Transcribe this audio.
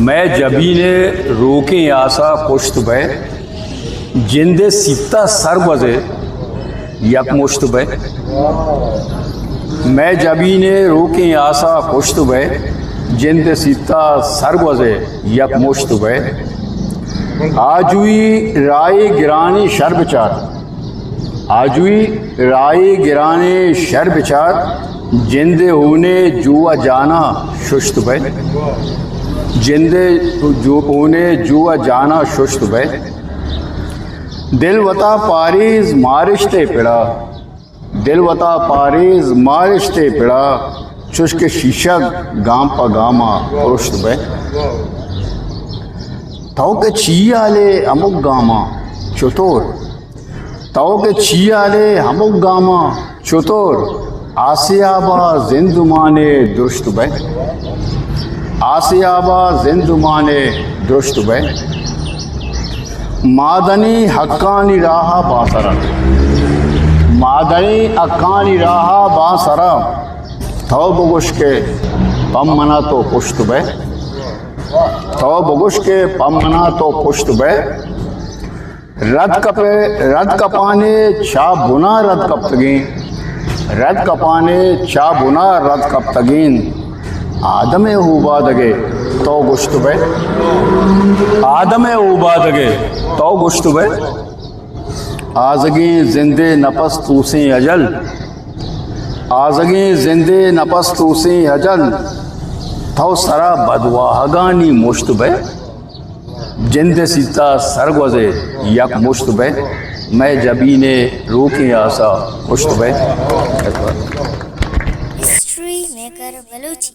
मैं जबी ने रोके आसा पुश्त बे जिंदे सीता सर बजे यक मुश्त बे। मैं जबी ने रोके आसा पुश्त बे जिंदे सीता सर बजे यक मुश्त बे। आजुई राय गिराने शर बिचार, आजुई राय गिराने शर बिचार जिंदे होने जुआ जाना शुश्त बे। जिंदे जो होने जुआ जाना शुश्त बे। दिल वता पारीज मारिश्ते पिड़ा, दिल वता पारीज मारिश्ते पिड़ा चुश्क शीशा गाम पा गामा पुरुष्ट बे। ताओ के छियाले अमुक गामा चुतोर, ताओ के छियाले अमुक गामा चुतोर आसियाबा जिंदुमाने दुरुस्त बे। आसियाबा जिंदुमाने दुरुस्त बे। मादनी हक्कानी राहा बासरा, मादनी हक्कानी राहा बासरा थो बगुश के पम मना तो पुश्त बे। थो बगुश के पम मना तो पुश्त बे। रद कपाने छा बुना रद कप्तगी, रद कपाने छा बुना रद कप्तगीन आदमे उबादगे तो गुश्त बे। आदमे उबादगे तो गुश्त बे। आजगी जिंदे नपस तूसी अजल, आजगी जिंदे नपस तूसी अजल थो सरा बदवाहगानी मुश्त बे। जिंदे सीता सरगोजे यक मुश्त बे। मैं जबी ने रोके आसा पुश्त बे। History maker Balochi.